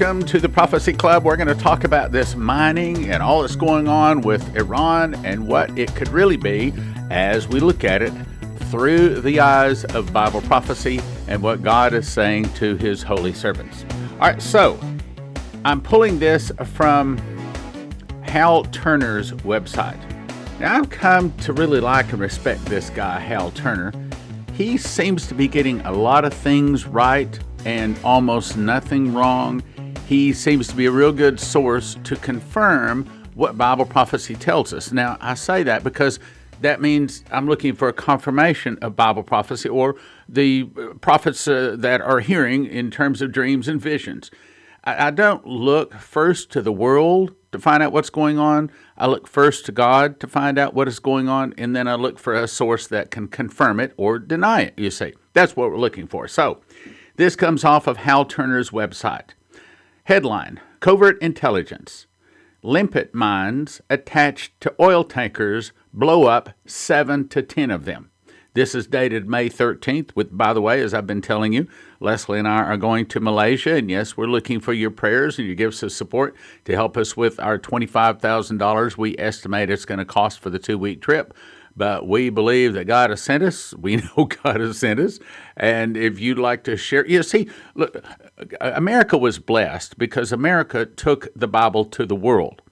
welcome to the Prophecy Club. We're going to talk about this mining and all that's going on with Iran and what it could really be as we look at it through the eyes of Bible prophecy and what God is saying to his holy servants. All right, so I'm pulling this from Hal Turner's website. Now, I've come to really like and respect this guy, Hal Turner. He seems to be getting a lot of things right and almost nothing wrong. He seems to be a real good source to confirm what Bible prophecy tells us. Now, I say that because that means I'm looking for a confirmation of Bible prophecy or the prophets that are hearing in terms of dreams and visions. I don't look first to the world to find out what's going on. I look first to God to find out what is going on, and then I look for a source that can confirm it or deny it, you see. That's what we're looking for. So, this comes off of Hal Turner's website. Headline, Covert Intelligence. Limpet mines attached to oil tankers blow up 7 to 10 of them. This is dated May 13th, with, by the way, as I've been telling you, Leslie and I are going to Malaysia, and yes, we're looking for your prayers and your gifts of support to help us with our $25,000 we estimate it's going to cost for the 2-week trip. But we believe that God has sent us. We know God has sent us. And if you'd like to share, you see, look, America was blessed because America took the Bible to the world.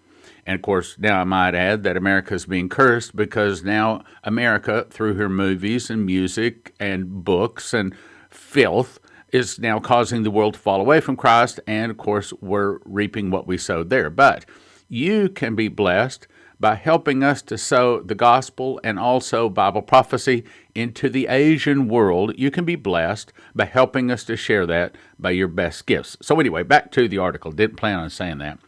And of course, now I might add that America is being cursed because now America, through her movies and music and books and filth, is now causing the world to fall away from Christ. And of course, we're reaping what we sowed there. But you can be blessed by helping us to sow the gospel and also Bible prophecy into the Asian world. You can be blessed by helping us to share that by your best gifts. So anyway, back to the article. Didn't plan on saying that.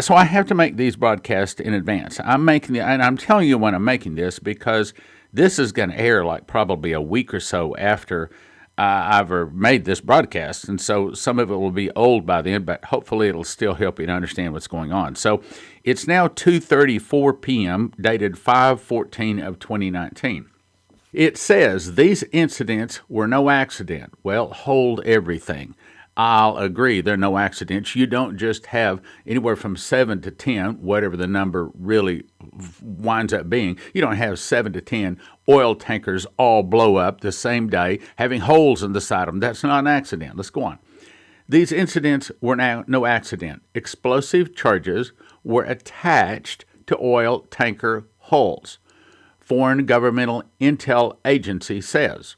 So I have to make these broadcasts in advance. And I'm telling you when I'm making this because this is going to air like probably a week or so after I've made this broadcast, and so some of it will be old by then, but hopefully it'll still help you to understand what's going on. So it's now 2:34 p.m., dated 5/14 of 2019. It says, these incidents were no accident. Well, hold everything. I'll agree, they're no accidents. You don't just have anywhere from 7 to 10, whatever the number really winds up being. You don't have 7 to 10 oil tankers all blow up the same day, having holes in the side of them. That's not an accident. Let's go on. These incidents were now no accident. Explosive charges were attached to oil tanker hulls. Foreign governmental intel agency says.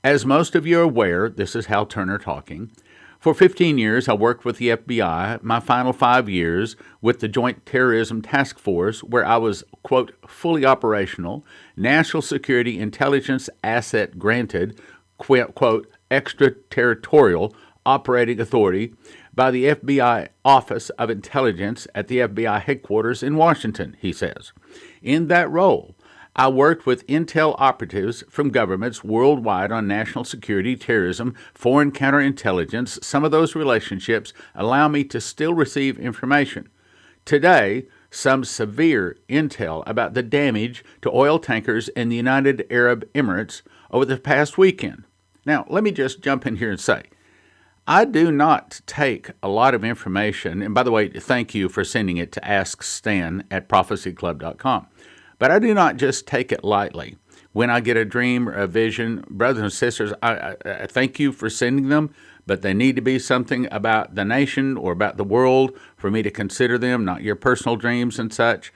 As most of you are aware, this is Hal Turner talking, for 15 years, I worked with the FBI, my final 5 years with the Joint Terrorism Task Force, where I was, quote, fully operational, national security intelligence asset granted, quote, extraterritorial operating authority by the FBI Office of Intelligence at the FBI headquarters in Washington, he says. In that role, I worked with intel operatives from governments worldwide on national security, terrorism, foreign counterintelligence. Some of those relationships allow me to still receive information. Today, some severe intel about the damage to oil tankers in the United Arab Emirates over the past weekend. Now, let me just jump in here and say, I do not take a lot of information, and by the way, thank you for sending it to AskStan@prophecyclub.com. But I do not just take it lightly. When I get a dream or a vision, brothers and sisters, I thank you for sending them, but they need to be something about the nation or about the world for me to consider them, not your personal dreams and such.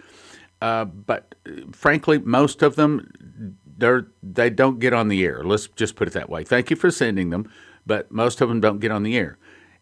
But frankly, most of them, they don't get on the air. Let's just put it that way. Thank you for sending them, but most of them don't get on the air.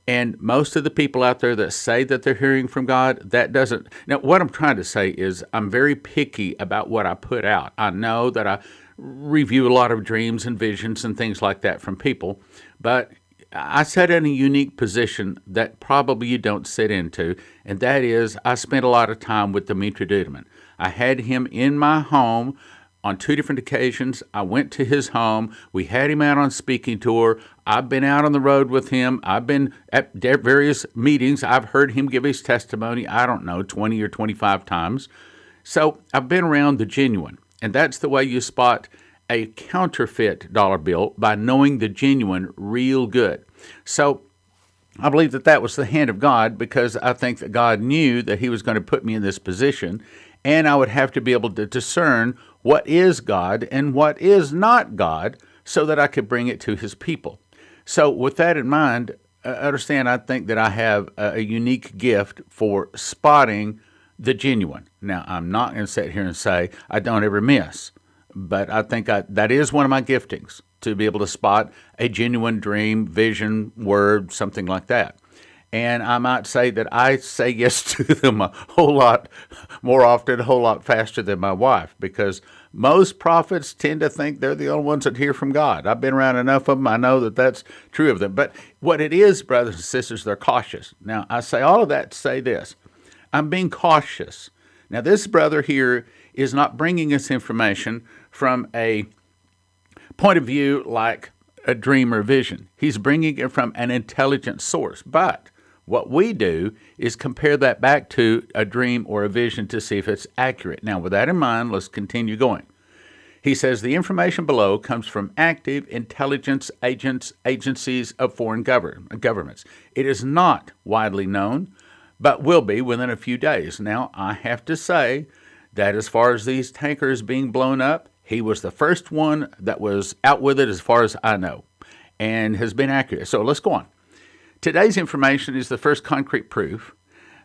And most of the people out there that say that they're hearing from God, that doesn't. Now, what I'm trying to say is I'm very picky about what I put out. I know that I review a lot of dreams and visions and things like that from people, but I sat in a unique position that probably you don't sit into, and that is I spent a lot of time with Dimitri Duduman. I had him in my home on 2 different occasions. I went to his home. We had him out on speaking tour. I've been out on the road with him. I've been at various meetings. I've heard him give his testimony, 20 or 25 times. So I've been around the genuine. And that's the way you spot a counterfeit dollar bill, by knowing the genuine real good. So I believe that that was the hand of God, because I think that God knew that he was going to put me in this position, and I would have to be able to discern what is God and what is not God so that I could bring it to his people. So with that in mind, understand, I think that I have a unique gift for spotting the genuine. Now, I'm not going to sit here and say I don't ever miss, but I think that is one of my giftings, to be able to spot a genuine dream, vision, word, something like that. And I might say that I say yes to them a whole lot more often, a whole lot faster than my wife, because most prophets tend to think they're the only ones that hear from God. I've been around enough of them. I know that that's true of them. But what it is, brothers and sisters, they're cautious. Now, I say all of that to say this. I'm being cautious. Now, this brother here is not bringing us information from a point of view like a dream or vision. He's bringing it from an intelligent source. But what we do is compare that back to a dream or a vision to see if it's accurate. Now, with that in mind, let's continue going. He says the information below comes from active intelligence agencies of foreign governments. It is not widely known, but will be within a few days. Now, I have to say that as far as these tankers being blown up, he was the first one that was out with it as far as I know, and has been accurate. So let's go on. Today's information is the first concrete proof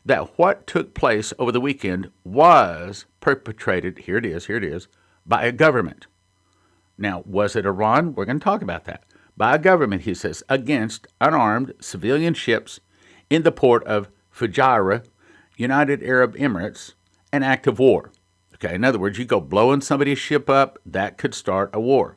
that what took place over the weekend was perpetrated, here it is, by a government. Now, was it Iran? We're going to talk about that. By a government, he says, against unarmed civilian ships in the port of Fujairah, United Arab Emirates, an act of war. Okay, in other words, you go blowing somebody's ship up, that could start a war.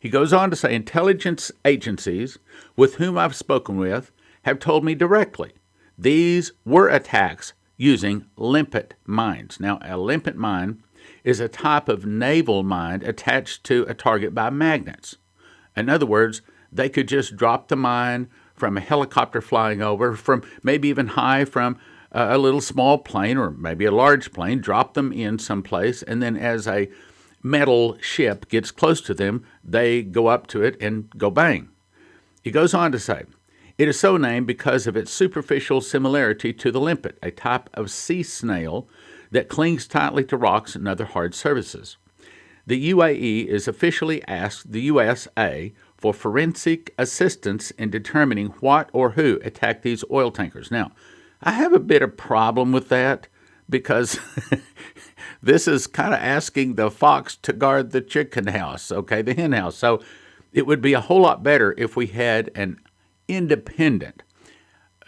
He goes on to say, intelligence agencies with whom I've spoken with have told me directly these were attacks using limpet mines. Now, a limpet mine is a type of naval mine attached to a target by magnets. In other words, they could just drop the mine from a helicopter flying over, from maybe even high from a little small plane or maybe a large plane, drop them in someplace, and then as a metal ship gets close to them, they go up to it and go bang. He goes on to say, it is so named because of its superficial similarity to the limpet, a type of sea snail that clings tightly to rocks and other hard surfaces. The UAE is officially asked the USA for forensic assistance in determining what or who attacked these oil tankers. Now, I have a bit of problem with that because this is kind of asking the fox to guard the chicken house, okay, the hen house. So it would be a whole lot better if we had an independent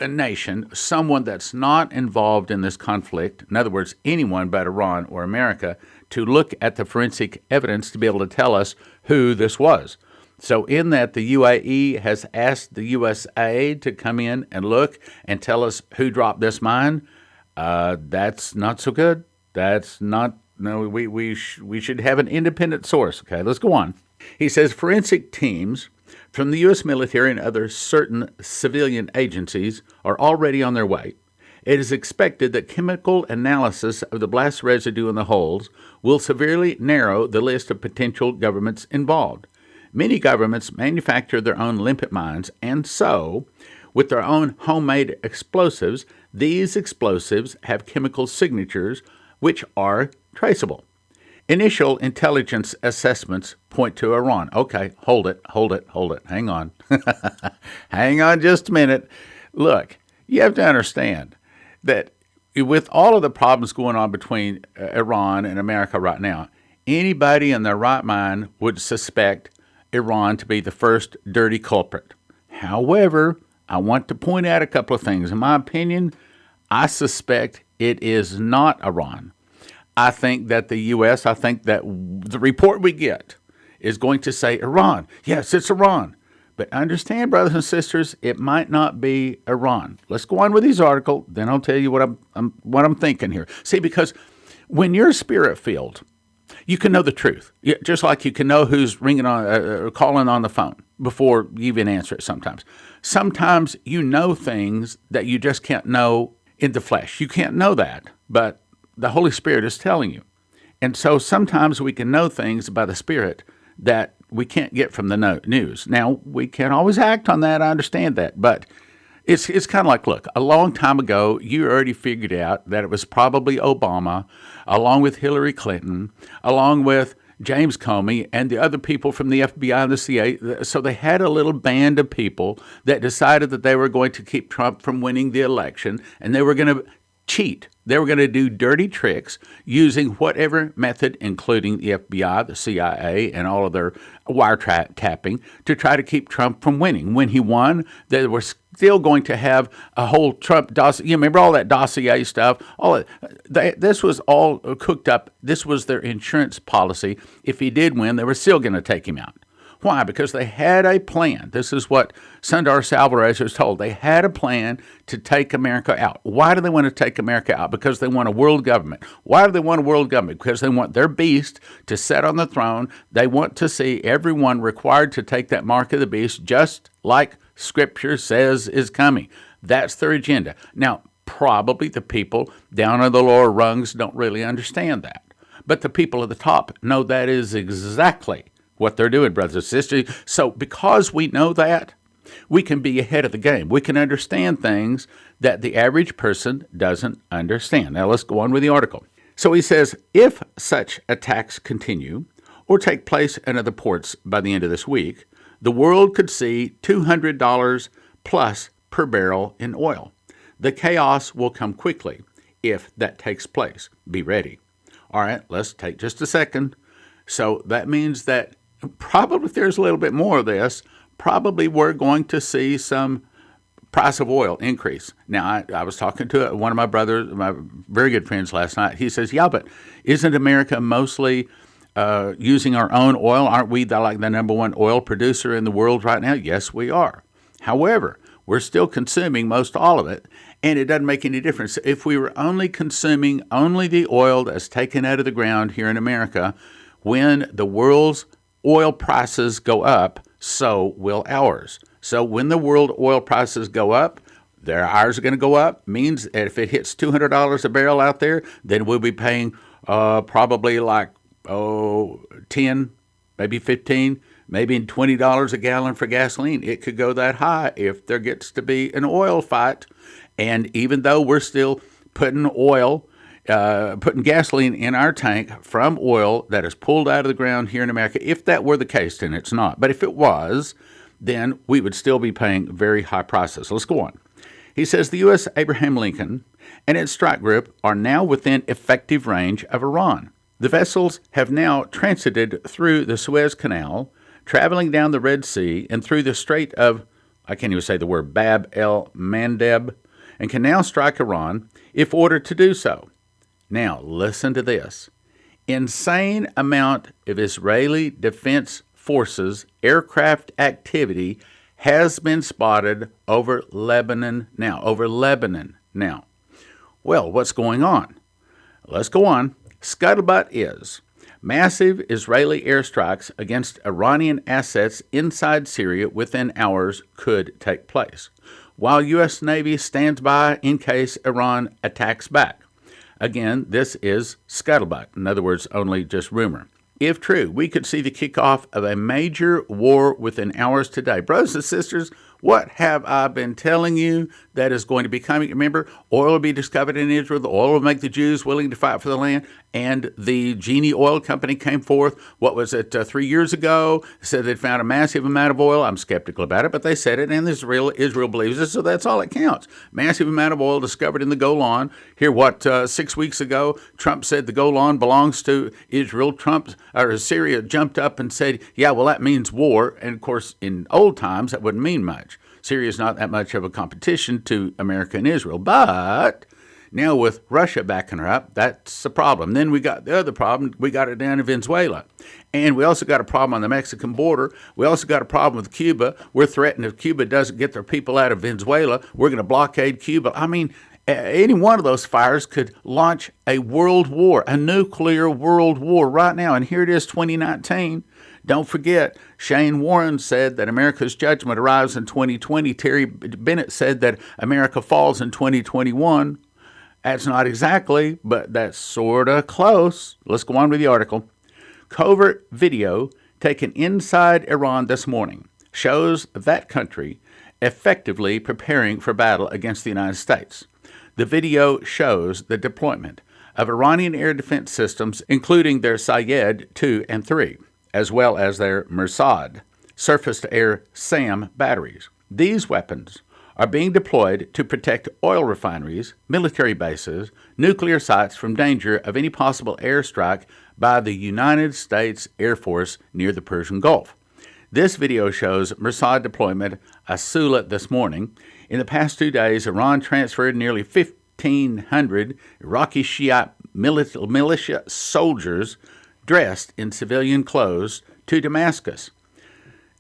nation, someone that's not involved in this conflict, in other words, anyone but Iran or America, to look at the forensic evidence to be able to tell us who this was. So in that, the UAE has asked the USA to come in and look and tell us who dropped this mine. That's not so good. That's not, no, we should have an independent source. Okay, let's go on. He says forensic teams from the U.S. military and other certain civilian agencies are already on their way. It is expected that chemical analysis of the blast residue in the holes will severely narrow the list of potential governments involved. Many governments manufacture their own limpet mines, and so, with their own homemade explosives, these explosives have chemical signatures which are traceable. Initial intelligence assessments point to Iran. Okay, hold it. Hang on. Hang on just a minute. Look, you have to understand that with all of the problems going on between Iran and America right now, anybody in their right mind would suspect Iran to be the first dirty culprit. However, I want to point out a couple of things. In my opinion, I suspect it is not Iran. I think that the U.S., I think that the report we get is going to say Iran. Yes, it's Iran. But understand, brothers and sisters, it might not be Iran. Let's go on with this article, then I'll tell you what I'm thinking here. See, because when you're spirit-filled, you can know the truth, just like you can know who's ringing on, calling on the phone before you even answer it sometimes. Sometimes you know things that you just can't know in the flesh. You can't know that, but the Holy Spirit is telling you. And so sometimes we can know things by the Spirit that we can't get from the news. Now, we can't always act on that. I understand that. But It's kind of like, look, a long time ago, you already figured out that it was probably Obama, along with Hillary Clinton, along with James Comey and the other people from the FBI and the CIA. So they had a little band of people that decided that they were going to keep Trump from winning the election, and they were going to cheat. They were going to do dirty tricks using whatever method, including the FBI, the CIA, and all of their wiretapping to try to keep Trump from winning. When he won, they were still going to have a whole Trump dossier. You remember all that dossier stuff? This was all cooked up. This was their insurance policy. If he did win, they were still going to take him out. Why? Because they had a plan. This is what Sundar Selvaraj was told. They had a plan to take America out. Why do they want to take America out? Because they want a world government. Why do they want a world government? Because they want their beast to sit on the throne. They want to see everyone required to take that mark of the beast, just like Scripture says is coming. That's their agenda. Now, probably the people down in the lower rungs don't really understand that. But the people at the top know that is exactly what they're doing, brothers and sisters. So because we know that, we can be ahead of the game. We can understand things that the average person doesn't understand. Now let's go on with the article. So he says, if such attacks continue or take place in other ports by the end of this week, the world could see $200 plus per barrel in oil. The chaos will come quickly if that takes place. Be ready. All right, let's take just a second. So that means that probably if there's a little bit more of this, probably we're going to see some price of oil increase. Now, I was talking to one of my brothers, my very good friends last night. He says, yeah, but isn't America mostly using our own oil? Aren't we like the number one oil producer in the world right now? Yes, we are. However, we're still consuming most all of it, and it doesn't make any difference. If we were only consuming only the oil that's taken out of the ground here in America, when the world's oil prices go up, so will ours. So when the world oil prices go up, ours are going to go up. Means that if it hits $200 a barrel out there, then we'll be paying probably like 10, maybe 15, maybe $20 a gallon for gasoline. It could go that high if there gets to be an oil fight. And even though we're still putting gasoline in our tank from oil that is pulled out of the ground here in America, if that were the case, then it's not. But if it was, then we would still be paying very high prices. Let's go on. He says the U.S. Abraham Lincoln and its strike group are now within effective range of Iran. The vessels have now transited through the Suez Canal, traveling down the Red Sea and through the Strait of, I can't even say the word, Bab el-Mandeb, and can now strike Iran if ordered to do so. Now, listen to this. Insane amount of Israeli Defense Forces aircraft activity has been spotted over Lebanon now. Well, what's going on? Let's go on. Scuttlebutt is massive Israeli airstrikes against Iranian assets inside Syria within hours could take place, while U.S. Navy stands by in case Iran attacks back. Again, this is scuttlebutt. In other words, only just rumor. If true, we could see the kickoff of a major war within hours today. Brothers and sisters, what have I been telling you that is going to be coming? Remember, oil will be discovered in Israel. The oil will make the Jews willing to fight for the land. And the Genie Oil Company came forth, 3 years ago, said they'd found a massive amount of oil. I'm skeptical about it, but they said it, and Israel believes it, so that's all it counts. Massive amount of oil discovered in the Golan. Here, 6 weeks ago, Trump said the Golan belongs to Israel. Syria jumped up and said, yeah, well, that means war. And, of course, in old times, that wouldn't mean much. Syria is not that much of a competition to America and Israel. But now with Russia backing her up, that's a problem. Then we got the other problem. We got it down in Venezuela. And we also got a problem on the Mexican border. We also got a problem with Cuba. We're threatened if Cuba doesn't get their people out of Venezuela, we're going to blockade Cuba. I mean, any one of those fires could launch a world war, a nuclear world war right now. And here it is, 2019. Don't forget, Shane Warren said that America's judgment arrives in 2020. Terry Bennett said that America falls in 2021. That's not exactly, but that's sort of close. Let's go on with the article. Covert video taken inside Iran this morning shows that country effectively preparing for battle against the United States. The video shows the deployment of Iranian air defense systems, including their Sayed 2 and 3, as well as their Mirsad, surface-to-air SAM batteries. These weapons are being deployed to protect oil refineries, military bases, nuclear sites from danger of any possible airstrike by the United States Air Force near the Persian Gulf. This video shows Mirsad deployment at Sula this morning. In the past 2 days, Iran transferred nearly 1,500 Iraqi Shiite militia soldiers dressed in civilian clothes to Damascus,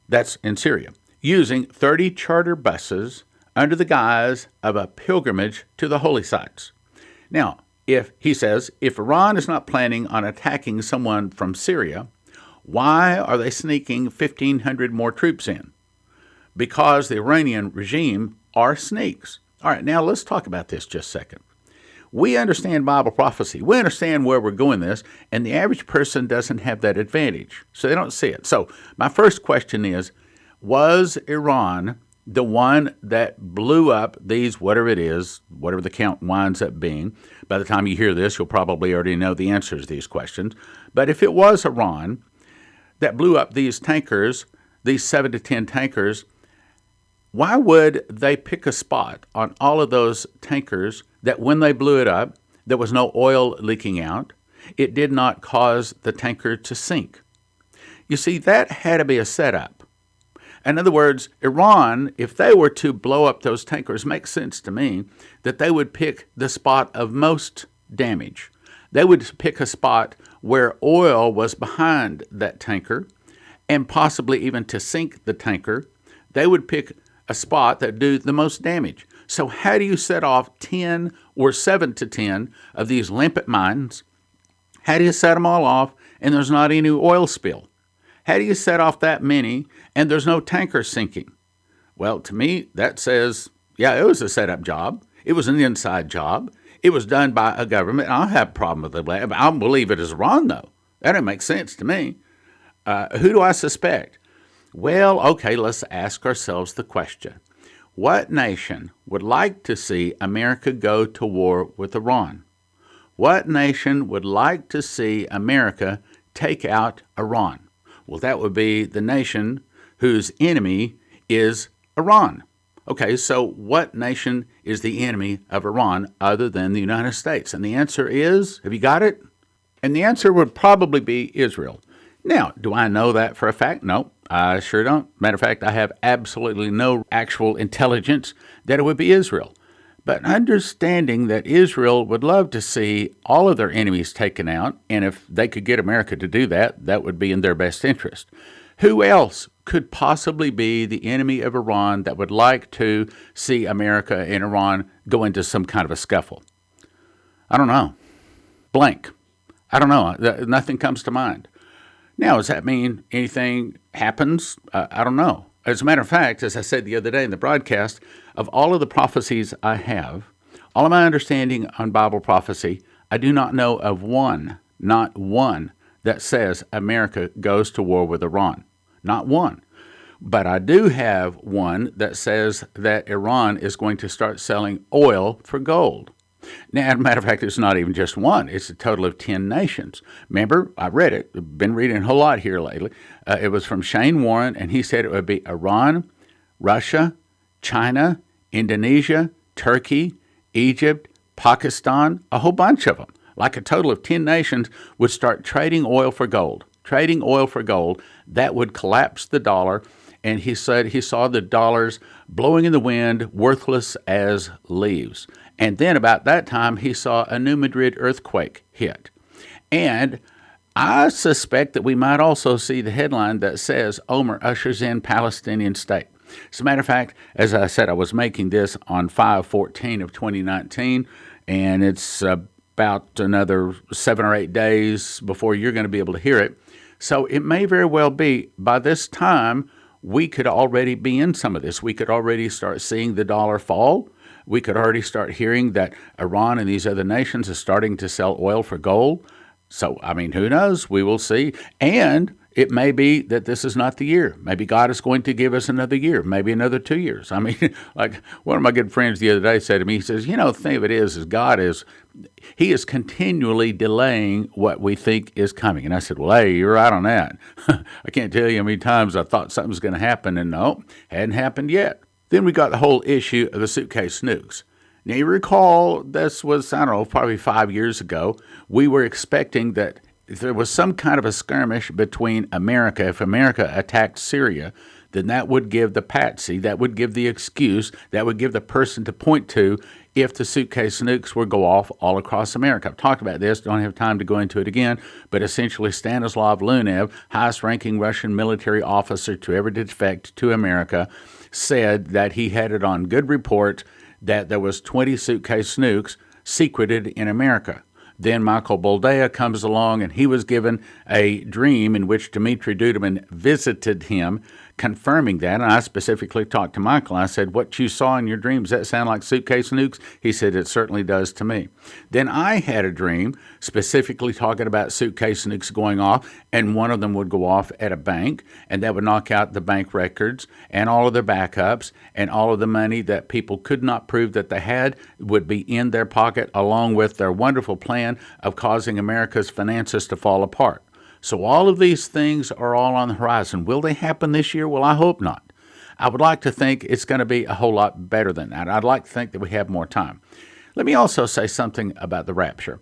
that's in Syria, using 30 charter buses under the guise of a pilgrimage to the holy sites. Now, if Iran is not planning on attacking someone from Syria, why are they sneaking 1,500 more troops in? Because the Iranian regime are sneaks. All right, now let's talk about this just a second. We understand Bible prophecy. We understand where we're going this, and the average person doesn't have that advantage, so they don't see it. So my first question is, was Iran the one that blew up these, whatever it is, whatever the count winds up being? By the time you hear this, you'll probably already know the answers to these questions. But if it was Iran that blew up these tankers, these 7 to 10 tankers, why would they pick a spot on all of those tankers that when they blew it up, there was no oil leaking out? It did not cause the tanker to sink. You see, that had to be a setup. In other words, Iran, if they were to blow up those tankers, makes sense to me that they would pick the spot of most damage. They would pick a spot where oil was behind that tanker, and possibly even to sink the tanker, they would pick a spot that do the most damage. So how do you set off 10 or 7 to 10 of these limpet mines? How do you set them all off and there's not any oil spill? How do you set off that many and there's no tanker sinking? Well, to me, that says, yeah, it was a setup job. It was an inside job. It was done by a government. I don't have a problem with it. I don't believe it is wrong, though. That doesn't make sense to me. Who do I suspect? Well, okay, let's ask ourselves the question. What nation would like to see America go to war with Iran? What nation would like to see America take out Iran? Well, that would be the nation whose enemy is Iran. Okay, so what nation is the enemy of Iran other than the United States? And the answer is, have you got it? And the answer would probably be Israel. Now, do I know that for a fact? No, I sure don't. Matter of fact, I have absolutely no actual intelligence that it would be Israel. But understanding that Israel would love to see all of their enemies taken out, and if they could get America to do that, that would be in their best interest. Who else could possibly be the enemy of Iran that would like to see America and Iran go into some kind of a scuffle? I don't know. Blank. I don't know. Nothing comes to mind. Now, does that mean anything happens? I don't know. As a matter of fact, as I said the other day in the broadcast, of all of the prophecies I have, all of my understanding on Bible prophecy, I do not know of one, not one, that says America goes to war with Iran. Not one. But I do have one that says that Iran is going to start selling oil for gold. Now, as a matter of fact, it's not even just one. It's a total of 10 nations. Remember, I read it. I've been reading a whole lot here lately. It was from Shane Warren, and he said it would be Iran, Russia, China, Indonesia, Turkey, Egypt, Pakistan, a whole bunch of them. Like a total of 10 nations would start trading oil for gold. Trading oil for gold, that would collapse the dollar. And he said he saw the dollars blowing in the wind, worthless as leaves. And then about that time, he saw a New Madrid earthquake hit. And I suspect that we might also see the headline that says, Omer ushers in Palestinian state. As a matter of fact, as I said, I was making this on 5/14 of 2019, and it's about another 7 or 8 days before you're going to be able to hear it. So it may very well be by this time, we could already be in some of this. We could already start seeing the dollar fall. We could already start hearing that Iran and these other nations are starting to sell oil for gold. So, I mean, who knows? We will see. And It may be that this is not the year. Maybe God is going to give us another year, maybe another 2 years. I mean, like one of my good friends the other day said to me, he says, the thing of it is He is continually delaying what we think is coming. And I said, well, hey, you're right on that. I can't tell you how many times I thought something was going to happen, and no, hadn't happened yet. Then we got the whole issue of the suitcase nukes. Now, you recall, this was, I don't know, probably 5 years ago, we were expecting that if there was some kind of a skirmish between America, if America attacked Syria, then that would give the patsy, that would give the excuse, that would give the person to point to if the suitcase nukes would go off all across America. I've talked about this, don't have time to go into it again, but essentially Stanislav Lunev, highest-ranking Russian military officer to ever defect to America, said that he had it on good report that there was 20 suitcase nukes secreted in America. Then Michael Boldea comes along, and he was given a dream in which Dmitry Duduman visited him, confirming that. And I specifically talked to Michael. I said, what you saw in your dreams, does that sound like suitcase nukes? He said, it certainly does to me. Then I had a dream specifically talking about suitcase nukes going off, and one of them would go off at a bank, and that would knock out the bank records and all of their backups, and all of the money that people could not prove that they had would be in their pocket, along with their wonderful plan of causing America's finances to fall apart. So all of these things are all on the horizon. Will they happen this year? Well, I hope not. I would like to think it's going to be a whole lot better than that. I'd like to think that we have more time. Let me also say something about the rapture.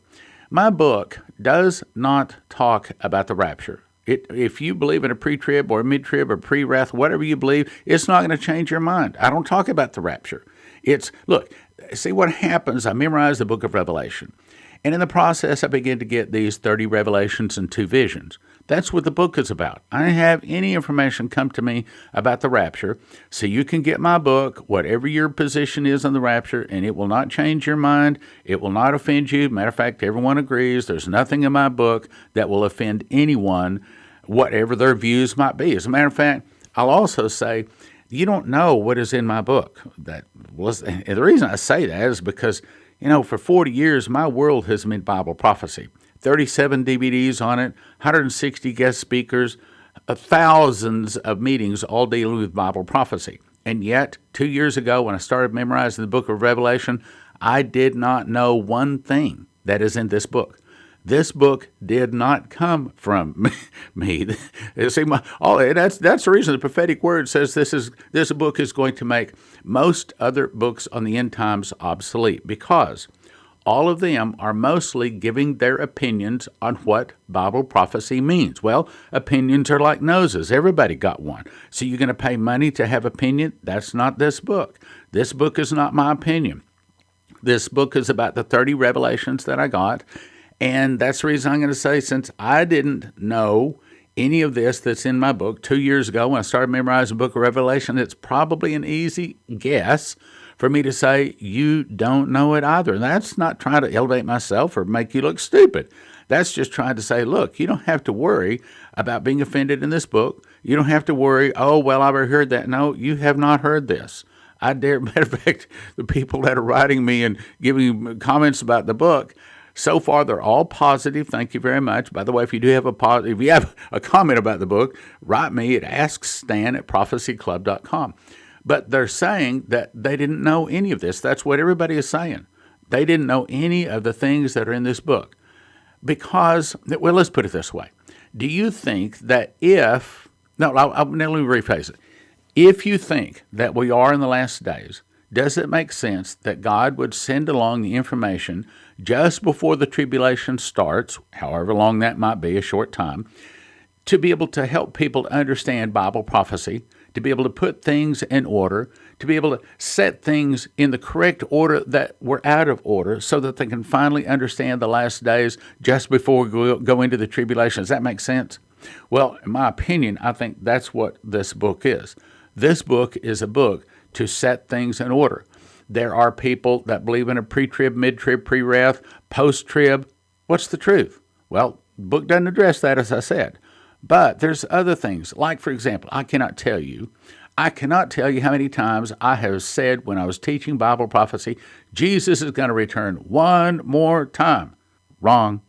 My book does not talk about the rapture. If you believe in a pre-trib or mid-trib or pre-wrath, whatever you believe, it's not going to change your mind. I don't talk about the rapture. Look, see what happens. I memorized the book of Revelation. And in the process, I began to get these 30 revelations and 2 visions. That's what the book is about. I didn't have any information come to me about the rapture, so you can get my book, whatever your position is on the rapture, and it will not change your mind. It will not offend you. Matter of fact, everyone agrees there's nothing in my book that will offend anyone, whatever their views might be. As a matter of fact, I'll also say, you don't know what is in my book. And the reason I say that is because for 40 years, my world has been Bible prophecy. 37 DVDs on it, 160 guest speakers, thousands of meetings all dealing with Bible prophecy. And yet, 2 years ago, when I started memorizing the book of Revelation, I did not know one thing that is in this book. This book did not come from me. See, that's the reason the prophetic word says this book is going to make most other books on the end times obsolete, because all of them are mostly giving their opinions on what Bible prophecy means. Well, opinions are like noses. Everybody got one. So you're going to pay money to have opinion? That's not this book. This book is not my opinion. This book is about the 30 revelations that I got. And that's the reason I'm going to say, since I didn't know any of this that's in my book 2 years ago when I started memorizing the book of Revelation, it's probably an easy guess for me to say you don't know it either. And that's not trying to elevate myself or make you look stupid. That's just trying to say, look, you don't have to worry about being offended in this book. You don't have to worry, oh, well, I've heard that. No, you have not heard this. Matter of fact, the people that are writing me and giving comments about the book, so far, they're all positive. Thank you very much. By the way, if you have a comment about the book, write me at askstan@prophecyclub.com. But they're saying that they didn't know any of this. That's what everybody is saying. They didn't know any of the things that are in this book. Because, well, let's put it this way. Do you think that let me rephrase it. If you think that we are in the last days, does it make sense that God would send along the information just before the tribulation starts, however long that might be, a short time, to be able to help people understand Bible prophecy, to be able to put things in order, to be able to set things in the correct order that were out of order so that they can finally understand the last days just before we go into the tribulation? Does that make sense? Well, in my opinion, I think that's what this book is. This book is a book to set things in order. There are people that believe in a pre-trib, mid-trib, pre-wrath, post-trib. What's the truth? Well, the book doesn't address that, as I said. But there's other things. Like, for example, I cannot tell you how many times I have said when I was teaching Bible prophecy, Jesus is going to return one more time. Wrong.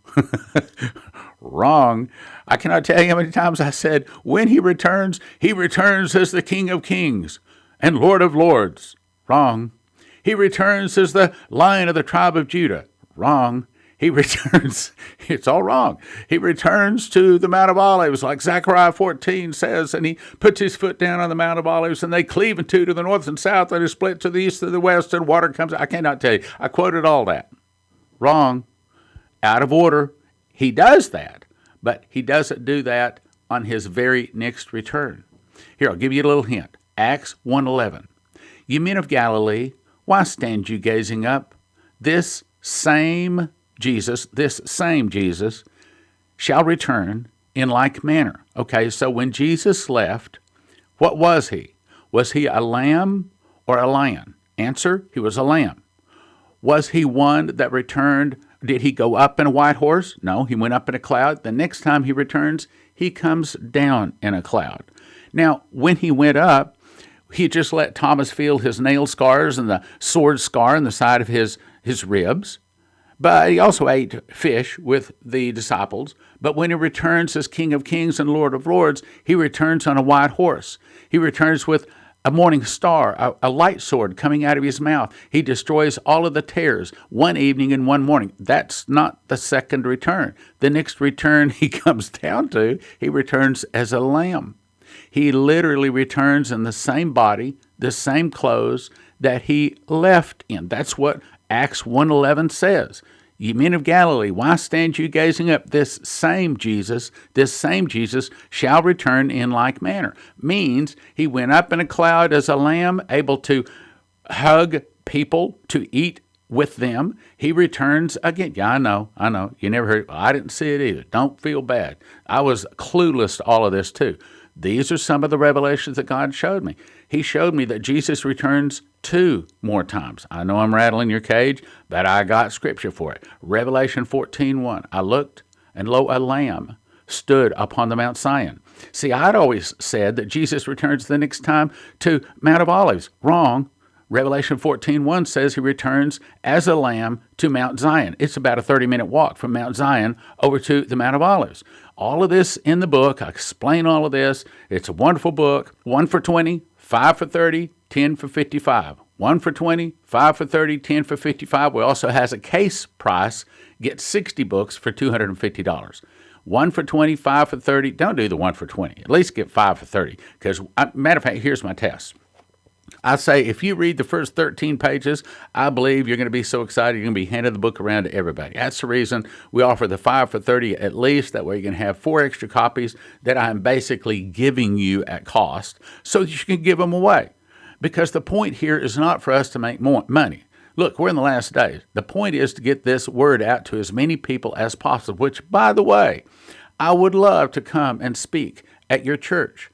Wrong. I cannot tell you how many times I said, when he returns as the King of Kings and Lord of Lords. Wrong. He returns as the Lion of the tribe of Judah. Wrong. He returns, it's all wrong. He returns to the Mount of Olives, like Zechariah 14 says, and he puts his foot down on the Mount of Olives, and they cleave in two to the north and south, and are split to the east and the west, and water comes. I cannot tell you. I quoted all that. Wrong. Out of order. He does that, but he doesn't do that on his very next return. Here, I'll give you a little hint. Acts 1:11. You men of Galilee, why stand you gazing up? This same Jesus shall return in like manner. Okay, so when Jesus left, what was he? Was he a lamb or a lion? Answer, he was a lamb. Was he one that returned? Did he go up in a white horse? No, he went up in a cloud. The next time he returns, he comes down in a cloud. Now, when he went up, he just let Thomas feel his nail scars and the sword scar in the side of his ribs. But he also ate fish with the disciples. But when he returns as King of Kings and Lord of Lords, he returns on a white horse. He returns with a morning star, a light sword coming out of his mouth. He destroys all of the tares one evening and one morning. That's not the second return. The next return he comes down to, he returns as a lamb. He literally returns in the same body, the same clothes that he left in. That's what Acts 1:11 says. Ye men of Galilee, why stand you gazing up? This same Jesus shall return in like manner. Means he went up in a cloud as a lamb, able to hug people, to eat with them. He returns again. Yeah, I know. You never heard. I didn't see it either. Don't feel bad. I was clueless to all of this too. These are some of the revelations that God showed me. He showed me that Jesus returns 2 more times. I know I'm rattling your cage, but I got scripture for it. Revelation 14:1. I looked, and lo, a lamb stood upon the Mount Zion. See, I'd always said that Jesus returns the next time to Mount of Olives. Wrong. Revelation 14:1 says he returns as a lamb to Mount Zion. It's about a 30-minute walk from Mount Zion over to the Mount of Olives. All of this in the book. I explain all of this. It's a wonderful book. 1 for 20, 5 for 30, 10 for 55. 1 for 20, 5 for 30, 10 for 55. We also has a case price. Get 60 books for $250. 1 for 20, 5 for 30. Don't do the 1 for 20. At least get 5 for 30. Because, matter of fact, here's my test. I say if you read the first 13 pages, I believe you're going to be so excited you're going to be handing the book around to everybody. That's the reason we offer the 5 for 30 at least. That way you can have 4 extra copies that I'm basically giving you at cost so that you can give them away. Because the point here is not for us to make more money. Look, we're in the last days. The point is to get this word out to as many people as possible, which, by the way, I would love to come and speak at your church.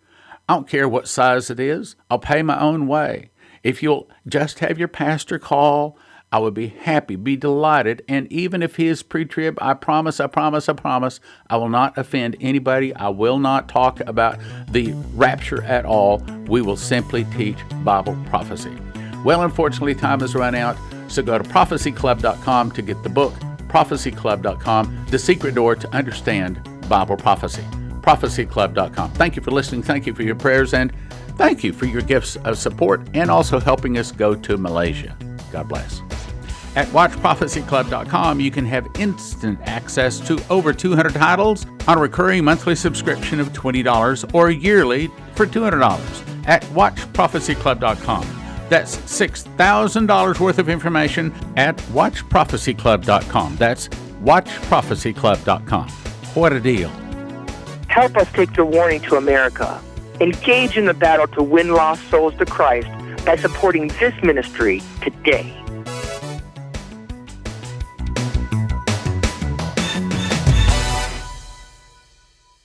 I don't care what size it is. I'll pay my own way. If you'll just have your pastor call, I would be happy, be delighted. And even if he is pre-trib, I promise, I will not offend anybody. I will not talk about the rapture at all. We will simply teach Bible prophecy. Well, unfortunately, time has run out. So go to prophecyclub.com to get the book, prophecyclub.com, the secret door to understand Bible prophecy. prophecyclub.com. Thank you for listening. Thank you for your prayers, and thank you for your gifts of support and also helping us go to Malaysia. God bless. At watchprophecyclub.com, you can have instant access to over 200 titles on a recurring monthly subscription of $20 or yearly for $200 at watchprophecyclub.com. That's $6,000 worth of information at watchprophecyclub.com. That's watchprophecyclub.com. What a deal. Help us take your warning to America. Engage in the battle to win lost souls to Christ by supporting this ministry today.